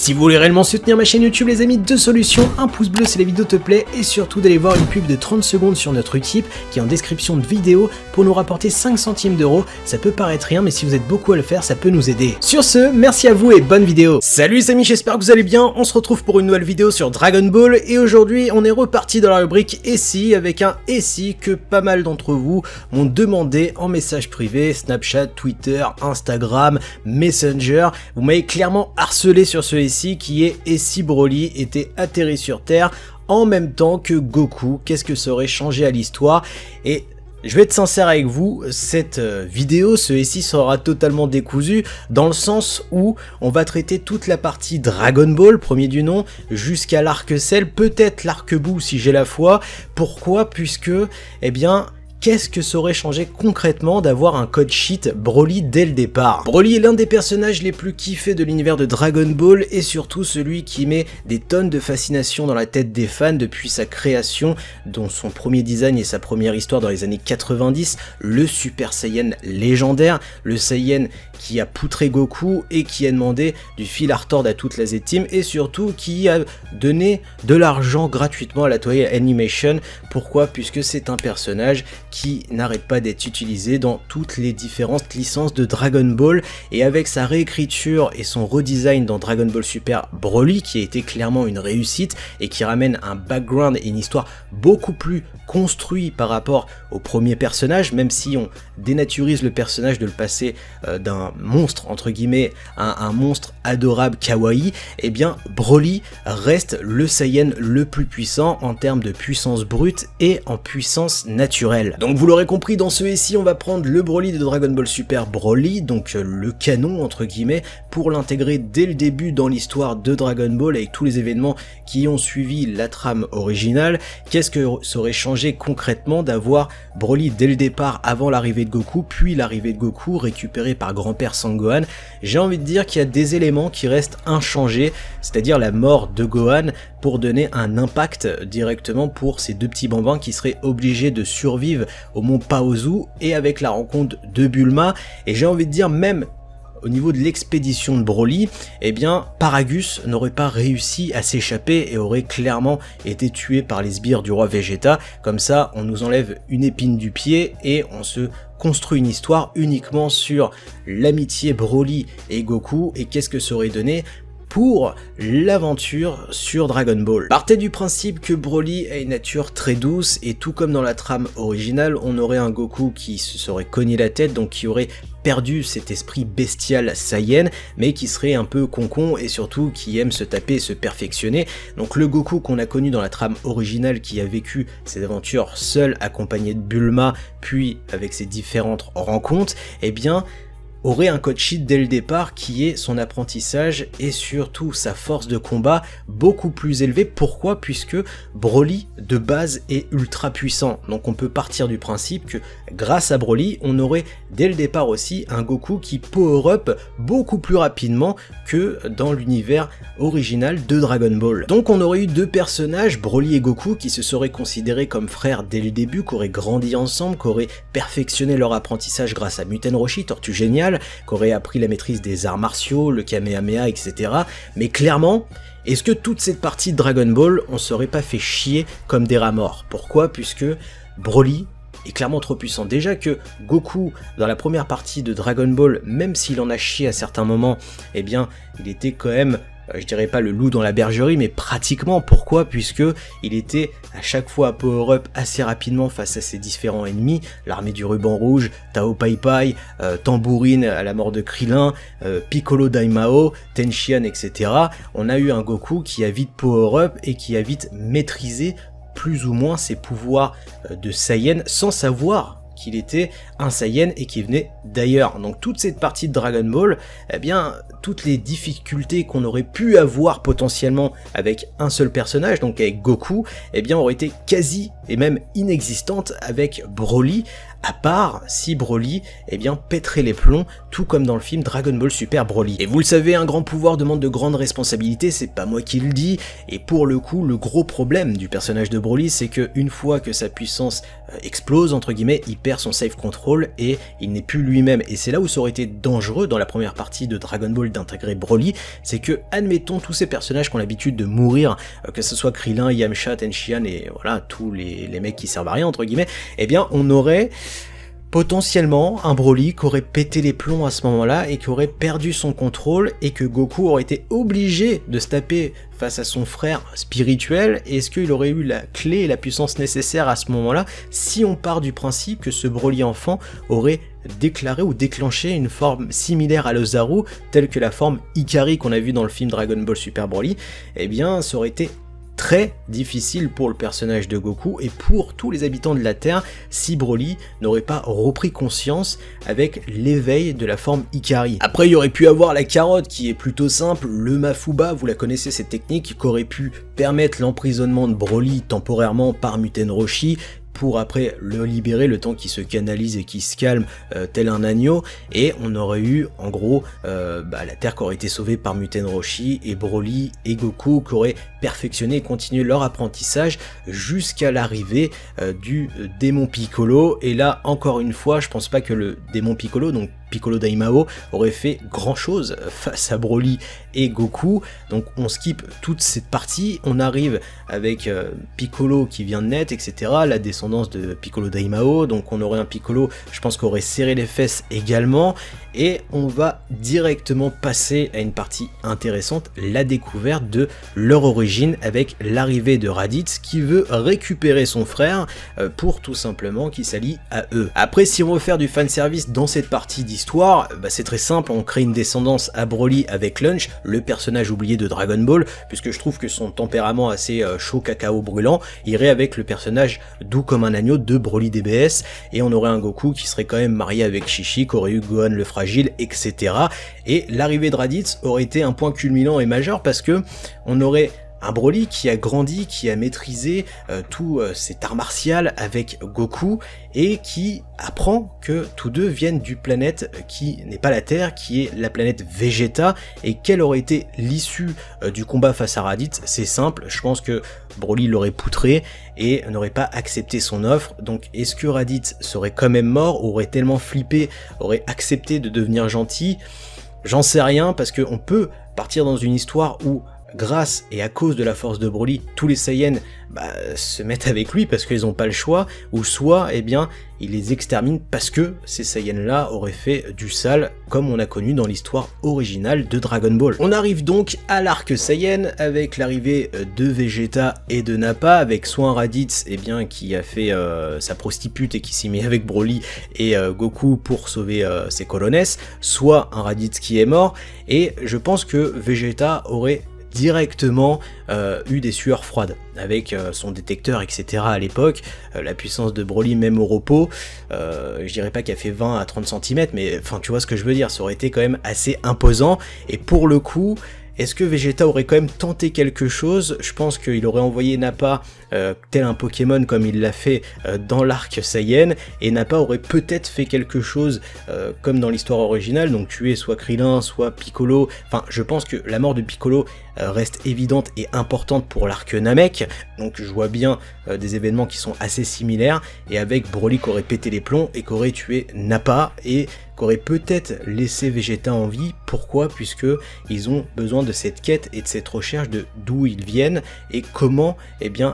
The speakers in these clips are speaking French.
Si vous voulez réellement soutenir ma chaîne YouTube les amis, deux solutions, un pouce bleu si la vidéo te plaît et surtout d'aller voir une pub de 30 secondes sur notre Utip qui est en description de vidéo pour nous rapporter 5 centimes d'euros. Ça peut paraître rien mais si vous êtes beaucoup à le faire ça peut nous aider. Sur ce, merci à vous et bonne vidéo. Salut les amis, j'espère que vous allez bien, on se retrouve pour une nouvelle vidéo sur Dragon Ball et aujourd'hui on est reparti dans la rubrique Et si avec un Et si que pas mal d'entre vous m'ont demandé en message privé, Snapchat, Twitter, Instagram, Messenger. Vous m'avez clairement harcelé sur ce Et si qui est Et si Broly était atterri sur Terre en même temps que Goku, qu'est-ce que ça aurait changé à l'histoire? Et je vais être sincère avec vous, cette vidéo, ce Et si sera totalement décousu dans le sens où on va traiter toute la partie Dragon Ball, premier du nom, jusqu'à l'arc Cell, peut-être l'arc Buu si j'ai la foi. Pourquoi? Puisque, eh bien, qu'est-ce que ça aurait changé concrètement d'avoir un code cheat Broly dès le départ? Broly est l'un des personnages les plus kiffés de l'univers de Dragon Ball et surtout celui qui met des tonnes de fascination dans la tête des fans depuis sa création, dont son premier design et sa première histoire dans les années 90, le Super Saiyan légendaire, le Saiyan qui a poutré Goku et qui a demandé du fil à retordre à toute la Z-Team et surtout qui a donné de l'argent gratuitement à la Toei Animation. Pourquoi? Puisque c'est un personnage qui n'arrête pas d'être utilisé dans toutes les différentes licences de Dragon Ball et avec sa réécriture et son redesign dans Dragon Ball Super Broly qui a été clairement une réussite et qui ramène un background et une histoire beaucoup plus construit par rapport au premier personnage, même si on dénaturise le personnage de le passer d'un monstre entre guillemets à un monstre adorable kawaii, et bien Broly reste le Saiyan le plus puissant en termes de puissance brute et en puissance naturelle. Donc vous l'aurez compris, dans ce Et si on va prendre le Broly de Dragon Ball Super Broly, donc le canon entre guillemets, pour l'intégrer dès le début dans l'histoire de Dragon Ball avec tous les événements qui ont suivi la trame originale. Qu'est-ce que ça aurait changé concrètement d'avoir Broly dès le départ avant l'arrivée de Goku, puis l'arrivée de Goku récupéré par grand-père Sangohan? J'ai envie de dire qu'il y a des éléments qui restent inchangés, c'est-à-dire la mort de Gohan pour donner un impact directement pour ces deux petits bambins qui seraient obligés de survivre au mont Paozu et avec la rencontre de Bulma. Et j'ai envie de dire même au niveau de l'expédition de Broly, eh bien Paragus n'aurait pas réussi à s'échapper et aurait clairement été tué par les sbires du roi Vegeta. Comme ça, on nous enlève une épine du pied et on se construit une histoire uniquement sur l'amitié Broly et Goku et qu'est-ce que ça aurait donné pour l'aventure sur Dragon Ball. Partez du principe que Broly a une nature très douce et tout comme dans la trame originale, on aurait un Goku qui se serait cogné la tête, donc qui aurait perdu cet esprit bestial Saiyan, mais qui serait un peu concon et surtout qui aime se taper et se perfectionner. Donc le Goku qu'on a connu dans la trame originale qui a vécu cette aventure seul accompagné de Bulma, puis avec ses différentes rencontres, eh bien aurait un code cheat dès le départ qui est son apprentissage et surtout sa force de combat beaucoup plus élevée. Pourquoi? Puisque Broly de base est ultra puissant, donc on peut partir du principe que grâce à Broly on aurait dès le départ aussi un Goku qui power up beaucoup plus rapidement que dans l'univers original de Dragon Ball. Donc on aurait eu deux personnages, Broly et Goku, qui se seraient considérés comme frères dès le début, qui auraient grandi ensemble, qui auraient perfectionné leur apprentissage grâce à Muten Roshi, Tortue Géniale, qui auraient appris la maîtrise des arts martiaux, le Kamehameha, etc. Mais clairement, est-ce que toute cette partie de Dragon Ball, on serait pas fait chier comme des rats morts? Pourquoi? Puisque Broly est clairement trop puissant. Déjà que Goku, dans la première partie de Dragon Ball, même s'il en a chié à certains moments, eh bien, il était quand même, je dirais pas le loup dans la bergerie, mais pratiquement. Pourquoi? Puisque il était à chaque fois à power up assez rapidement face à ses différents ennemis, l'armée du ruban rouge, Tao Pai Pai, Tambourine à la mort de Krillin, Piccolo Daimao, Tenshinhan, etc. On a eu un Goku qui a vite power up et qui a vite maîtrisé plus ou moins ses pouvoirs de Saiyan sans savoir qu'il était un Saiyan et qui venait d'ailleurs. Donc toute cette partie de Dragon Ball, eh bien toutes les difficultés qu'on aurait pu avoir potentiellement avec un seul personnage, donc avec Goku, eh bien auraient été quasi et même inexistantes avec Broly, à part si Broly pèterait les plombs, tout comme dans le film Dragon Ball Super Broly. Et vous le savez, un grand pouvoir demande de grandes responsabilités, c'est pas moi qui le dis, et pour le coup, le gros problème du personnage de Broly, c'est que une fois que sa puissance explose, entre guillemets, il perd son safe control et il n'est plus lui-même. Et c'est là où ça aurait été dangereux dans la première partie de Dragon Ball d'intégrer Broly, c'est que, admettons, tous ces personnages qui ont l'habitude de mourir, que ce soit Krillin, Yamcha, Tenshinhan et voilà, tous les mecs qui servent à rien, entre guillemets, on aurait potentiellement un Broly qui aurait pété les plombs à ce moment-là et qui aurait perdu son contrôle et que Goku aurait été obligé de se taper face à son frère spirituel. Est-ce qu'il aurait eu la clé et la puissance nécessaire à ce moment-là si on part du principe que ce Broly enfant aurait déclaré ou déclenché une forme similaire à l'Ozaru, telle que la forme Ikari qu'on a vu dans le film Dragon Ball Super Broly? Ça aurait été très difficile pour le personnage de Goku et pour tous les habitants de la Terre si Broly n'aurait pas repris conscience avec l'éveil de la forme Ikari. Après, il y aurait pu avoir la carotte qui est plutôt simple, le Mafuba, vous la connaissez cette technique, qui aurait pu permettre l'emprisonnement de Broly temporairement par Muten Roshi, pour après le libérer le temps qu'il se canalise et qu'il se calme tel un agneau, et on aurait eu en gros la Terre qui aurait été sauvée par Muten Roshi et Broly et Goku qui auraient perfectionné et continué leur apprentissage jusqu'à l'arrivée du démon Piccolo. Et là encore une fois, je pense pas que le démon Piccolo, donc Piccolo Daimao, aurait fait grand chose face à Broly et Goku. Donc on skip toute cette partie, on arrive avec Piccolo qui vient de naître, etc., la descendance de Piccolo Daimao, donc on aurait un Piccolo, je pense qu'aurait serré les fesses également, et on va directement passer à une partie intéressante, la découverte de leur origine avec l'arrivée de Raditz qui veut récupérer son frère pour tout simplement qu'il s'allie à eux. Après, si on veut faire du fanservice dans cette partie d'histoire, c'est très simple, on crée une descendance à Broly avec Lunch, le personnage oublié de Dragon Ball, puisque je trouve que son tempérament assez chaud cacao brûlant irait avec le personnage doux comme un agneau de Broly DBS, et on aurait un Goku qui serait quand même marié avec Chichi, qui aurait eu Gohan le fragile, etc. Et l'arrivée de Raditz aurait été un point culminant et majeur parce que on aurait un Broly qui a grandi, qui a maîtrisé tout cet art martial avec Goku et qui apprend que tous deux viennent d'une planète qui n'est pas la Terre, qui est la planète Vegeta. Et quelle aurait été l'issue du combat face à Raditz? C'est simple, je pense que Broly l'aurait poutré et n'aurait pas accepté son offre. Donc est-ce que Raditz serait quand même mort, aurait tellement flippé, aurait accepté de devenir gentil? J'en sais rien, parce qu'on peut partir dans une histoire où grâce et à cause de la force de Broly, tous les Saiyans se mettent avec lui parce qu'ils n'ont pas le choix, ou soit ils les exterminent parce que ces Saiyans là auraient fait du sale comme on a connu dans l'histoire originale de Dragon Ball. On arrive donc à l'arc Saiyan avec l'arrivée de Vegeta et de Nappa, avec soit un Raditz qui a fait sa prostitute et qui s'y met avec Broly et Goku pour sauver ses colones, soit un Raditz qui est mort, et je pense que Vegeta aurait directement eu des sueurs froides avec son détecteur, etc. à l'époque. La puissance de Broly même au repos, je dirais pas qu'elle fait 20 à 30 cm, mais enfin tu vois ce que je veux dire, ça aurait été quand même assez imposant. Et pour le coup, est-ce que Vegeta aurait quand même tenté quelque chose? Je pense qu'il aurait envoyé Nappa tel un Pokémon comme il l'a fait dans l'arc Saiyan, et Nappa aurait peut-être fait quelque chose comme dans l'histoire originale, donc tuer soit Krillin, soit Piccolo. Enfin, je pense que la mort de Piccolo reste évidente et importante pour l'arc Namek, donc je vois bien des événements qui sont assez similaires, et avec Broly qui aurait pété les plombs et qui aurait tué Nappa, et qu'aurait peut-être laissé Vegeta en vie. Pourquoi? Puisque ils ont besoin de cette quête et de cette recherche de d'où ils viennent et comment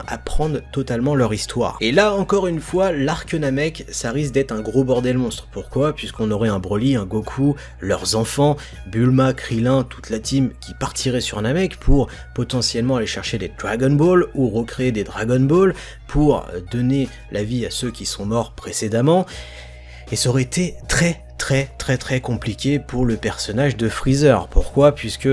apprendre totalement leur histoire. Et là encore une fois, l'arc Namek, ça risque d'être un gros bordel monstre. Pourquoi? Puisqu'on aurait un Broly, un Goku, leurs enfants, Bulma, Krillin, toute la team qui partirait sur Namek pour potentiellement aller chercher des Dragon Ball ou recréer des Dragon Ball pour donner la vie à ceux qui sont morts précédemment. Et ça aurait été très compliqué pour le personnage de Freezer. Pourquoi? Puisque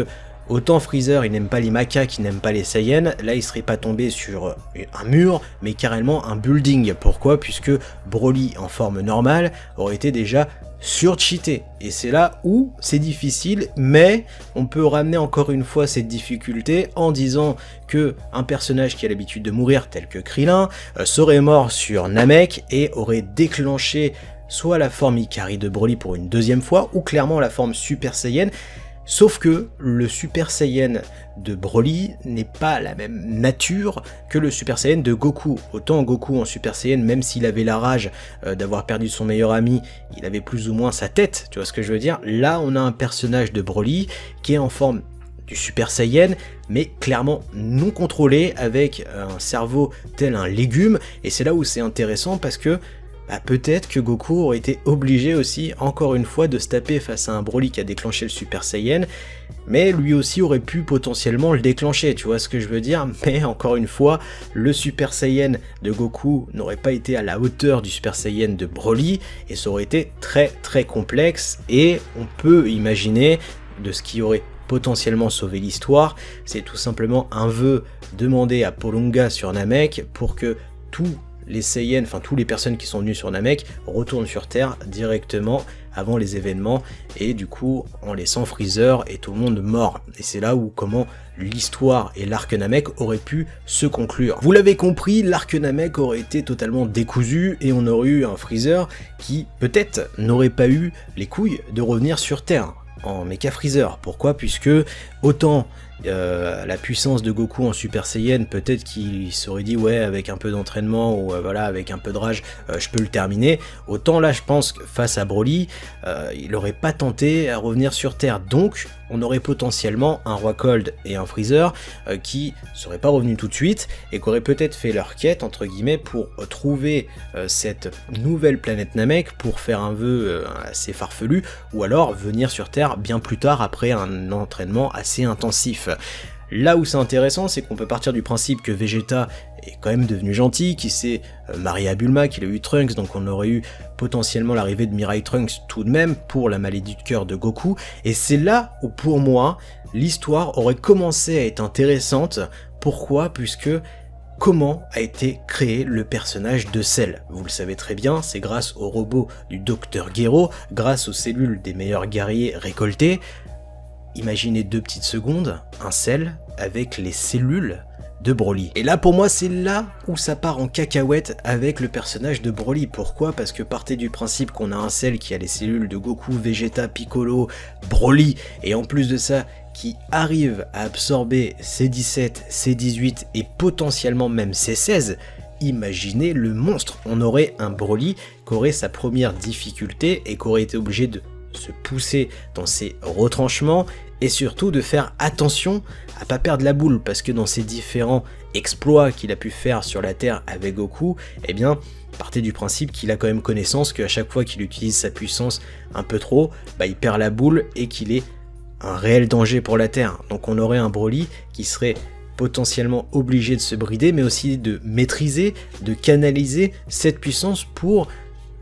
Autant Freezer, il n'aime pas les machas, qui n'aime pas les Saiyans, là il serait pas tombé sur un mur, mais carrément un building. Pourquoi? Puisque Broly en forme normale aurait été déjà surcheaté. Et c'est là où c'est difficile, mais on peut ramener encore une fois cette difficulté en disant que un personnage qui a l'habitude de mourir, tel que Krillin, serait mort sur Namek et aurait déclenché soit la forme Ikari de Broly pour une deuxième fois, ou clairement la forme Super Saiyan. Sauf que le Super Saiyan de Broly n'est pas la même nature que le Super Saiyan de Goku. Autant Goku en Super Saiyan, même s'il avait la rage d'avoir perdu son meilleur ami, il avait plus ou moins sa tête, tu vois ce que je veux dire? Là, on a un personnage de Broly qui est en forme du Super Saiyan, mais clairement non contrôlé, avec un cerveau tel un légume, et c'est là où c'est intéressant parce que peut-être que Goku aurait été obligé aussi, encore une fois, de se taper face à un Broly qui a déclenché le Super Saiyan, mais lui aussi aurait pu potentiellement le déclencher, tu vois ce que je veux dire? Mais encore une fois, le Super Saiyan de Goku n'aurait pas été à la hauteur du Super Saiyan de Broly, et ça aurait été très très complexe, et on peut imaginer de ce qui aurait potentiellement sauvé l'histoire, c'est tout simplement un vœu demandé à Polunga sur Namek pour que tous les Saiyans, enfin tous les personnes qui sont venues sur Namek, retournent sur Terre directement avant les événements, et du coup en laissant Freezer et tout le monde mort. Et c'est là où comment l'histoire et l'arc Namek auraient pu se conclure. Vous l'avez compris, l'arc Namek aurait été totalement décousu et on aurait eu un Freezer qui peut-être n'aurait pas eu les couilles de revenir sur Terre en Mecha Freezer. Pourquoi? Puisque autant la puissance de Goku en Super Saiyan, peut-être qu'il s'aurait dit ouais, avec un peu d'entraînement ou voilà, avec un peu de rage, je peux le terminer. Autant là, je pense que face à Broly, il aurait pas tenté à revenir sur Terre. Donc, on aurait potentiellement un Roi Cold et un Freezer qui seraient pas revenus tout de suite et qui auraient peut-être fait leur quête entre guillemets pour trouver cette nouvelle planète Namek pour faire un vœu assez farfelu, ou alors venir sur Terre bien plus tard après un entraînement assez intensif. Là où c'est intéressant, c'est qu'on peut partir du principe que Vegeta est quand même devenu gentil, qu'il s'est marié à Bulma, qu'il a eu Trunks, donc on aurait eu potentiellement l'arrivée de Mirai Trunks tout de même pour la maladie de cœur de Goku, et c'est là où pour moi l'histoire aurait commencé à être intéressante. Pourquoi? Puisque comment a été créé le personnage de Cell? Vous le savez très bien, c'est grâce au robot du Dr Gero, grâce aux cellules des meilleurs guerriers récoltées. Imaginez 2 petites secondes, un Cell avec les cellules de Broly. Et là pour moi c'est là où ça part en cacahuète avec le personnage de Broly. Pourquoi? Parce que partez du principe qu'on a un Cell qui a les cellules de Goku, Vegeta, Piccolo, Broly, et en plus de ça qui arrive à absorber C17, C18 et potentiellement même C16, imaginez le monstre. On aurait un Broly qui aurait sa première difficulté et qui aurait été obligé de se pousser dans ses retranchements et surtout de faire attention à pas perdre la boule, parce que dans ses différents exploits qu'il a pu faire sur la Terre avec Goku, eh bien partez du principe qu'il a quand même connaissance qu'à chaque fois qu'il utilise sa puissance un peu trop, il perd la boule et qu'il est un réel danger pour la Terre. Donc on aurait un Broly qui serait potentiellement obligé de se brider, mais aussi de maîtriser, de canaliser cette puissance pour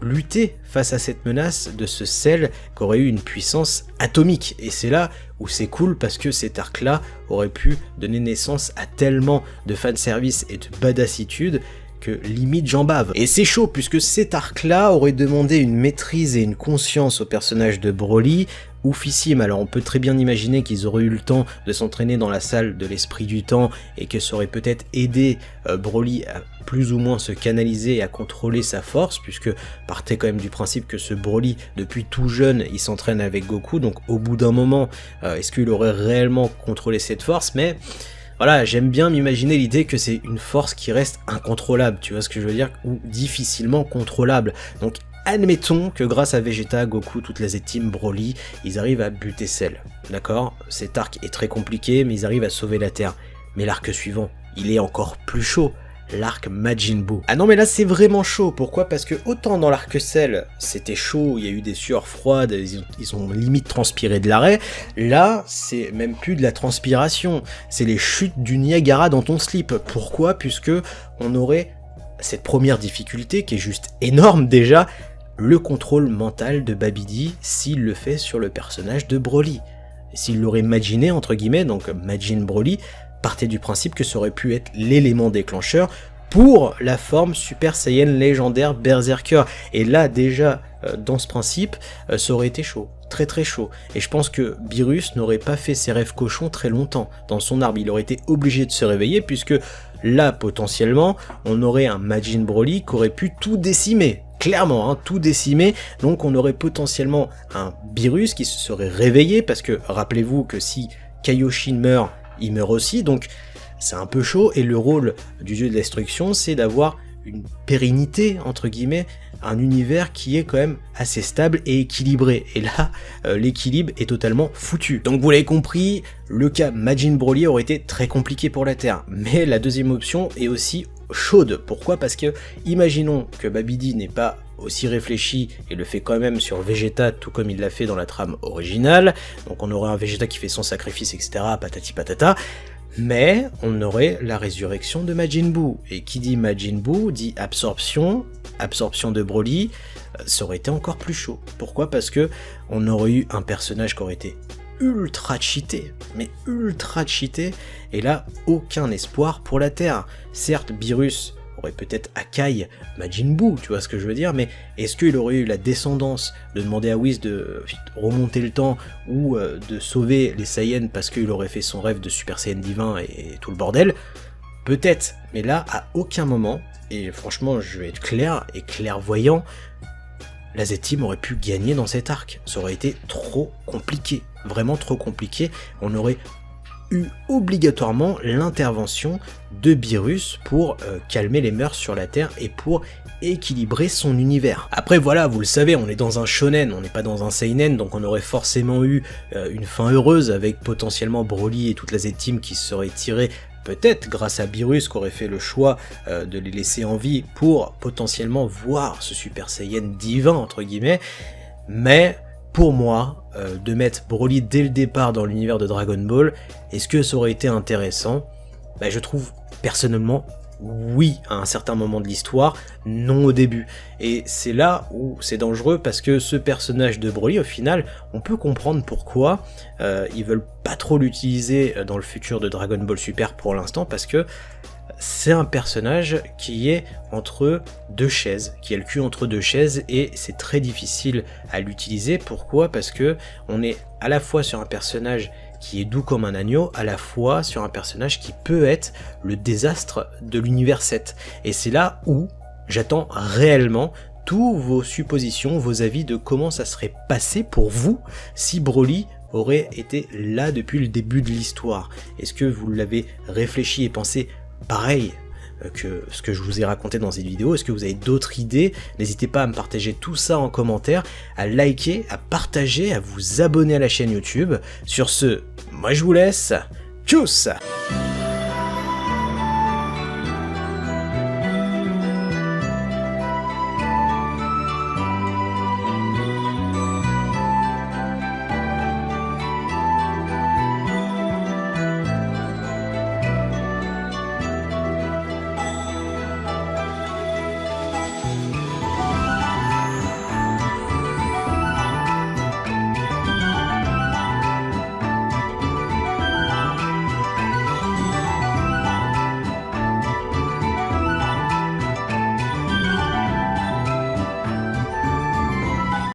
lutter face à cette menace de ce Cell qui aurait eu une puissance atomique. Et c'est là où c'est cool, parce que cet arc là aurait pu donner naissance à tellement de fanservice et de badassitude que limite j'en bave. Et c'est chaud, puisque cet arc là aurait demandé une maîtrise et une conscience au personnage de Broly oufissime. Alors on peut très bien imaginer qu'ils auraient eu le temps de s'entraîner dans la salle de l'esprit du temps et que ça aurait peut-être aidé Broly à plus ou moins se canaliser et à contrôler sa force, puisque partez quand même du principe que ce Broly, depuis tout jeune, il s'entraîne avec Goku, donc au bout d'un moment, est-ce qu'il aurait réellement contrôlé cette force? Mais voilà, j'aime bien m'imaginer l'idée que c'est une force qui reste incontrôlable, tu vois ce que je veux dire, ou difficilement contrôlable. Donc admettons que grâce à Vegeta, Goku, toute la Z-Team, Broly, ils arrivent à buter Cell, d'accord? Cet arc est très compliqué, mais ils arrivent à sauver la Terre. Mais l'arc suivant, il est encore plus chaud, l'arc Majin Buu. Ah non mais là c'est vraiment chaud, pourquoi? Parce que autant dans l'arc Cell, c'était chaud, il y a eu des sueurs froides, ils ont limite transpiré de l'arrêt, là c'est même plus de la transpiration, c'est les chutes du Niagara dans ton slip. Pourquoi? Puisque on aurait cette première difficulté qui est juste énorme déjà, le contrôle mental de Babidi s'il le fait sur le personnage de Broly. s'il l'aurait maginé entre guillemets, donc Majin Broly, partait du principe que ça aurait pu être l'élément déclencheur pour la forme Super Saiyan légendaire Berserker. Et là déjà, dans ce principe, ça aurait été chaud, très très chaud. Et je pense que Beerus n'aurait pas fait ses rêves cochons très longtemps dans son arbre. Il aurait été obligé de se réveiller puisque là, potentiellement, on aurait un Majin Broly qui aurait pu tout décimer. Clairement, hein, tout décimer. Donc on aurait potentiellement un Beerus qui se serait réveillé parce que rappelez-vous que si Kaioshin meurt, il meurt aussi. Donc c'est un peu chaud, et le rôle du dieu de la destruction, c'est d'avoir une pérennité, entre guillemets, un univers qui est quand même assez stable et équilibré. Et là, l'équilibre est totalement foutu. Donc vous l'avez compris, le cas Majin Broly aurait été très compliqué pour la Terre. Mais la deuxième option est aussi chaude. Pourquoi? Parce que, imaginons que Babidi n'est pas aussi réfléchi et le fait quand même sur Vegeta, tout comme il l'a fait dans la trame originale. Donc on aurait un Vegeta qui fait son sacrifice, etc., patati patata. Mais on aurait la résurrection de Majin Buu, et qui dit Majin Buu dit absorption de Broly, ça aurait été encore plus chaud. Pourquoi? Parce que on aurait eu un personnage qui aurait été ultra cheaté, mais ultra cheaté, et là aucun espoir pour la Terre. Certes, Beerus aurait peut-être Akai Majin Buu, tu vois ce que je veux dire, mais est-ce qu'il aurait eu la descendance de demander à Whis de remonter le temps ou de sauver les Saiyans parce qu'il aurait fait son rêve de Super Saiyan divin et tout le bordel? Peut-être, mais là, à aucun moment, et franchement, je vais être clair et clairvoyant, la Z-Team aurait pu gagner dans cet arc. Ça aurait été trop compliqué, vraiment trop compliqué. On aurait eu obligatoirement l'intervention de Beerus pour calmer les mœurs sur la Terre et pour équilibrer son univers. Après voilà, vous le savez, on est dans un shonen, on n'est pas dans un seinen, donc on aurait forcément eu une fin heureuse avec potentiellement Broly et toute la Z-Team qui se seraient tirés, peut-être grâce à Beerus qui aurait fait le choix de les laisser en vie pour potentiellement voir ce Super Saiyan divin entre guillemets, mais pour moi, de mettre Broly dès le départ dans l'univers de Dragon Ball, est-ce que ça aurait été intéressant? Je trouve personnellement oui à un certain moment de l'histoire, non au début. Et c'est là où c'est dangereux parce que ce personnage de Broly, au final, on peut comprendre pourquoi ils veulent pas trop l'utiliser dans le futur de Dragon Ball Super pour l'instant, parce que c'est un personnage qui est entre deux chaises, qui a le cul entre deux chaises, et c'est très difficile à l'utiliser. Pourquoi? Parce que on est à la fois sur un personnage qui est doux comme un agneau, à la fois sur un personnage qui peut être le désastre de l'univers 7. Et c'est là où j'attends réellement tous vos suppositions, vos avis de comment ça serait passé pour vous si Broly aurait été là depuis le début de l'histoire. Est-ce que vous l'avez réfléchi et pensé pareil que ce que je vous ai raconté dans cette vidéo? Est-ce que vous avez d'autres idées? N'hésitez pas à me partager tout ça en commentaire, à liker, à partager, à vous abonner à la chaîne YouTube. Sur ce, moi je vous laisse. Tchuss!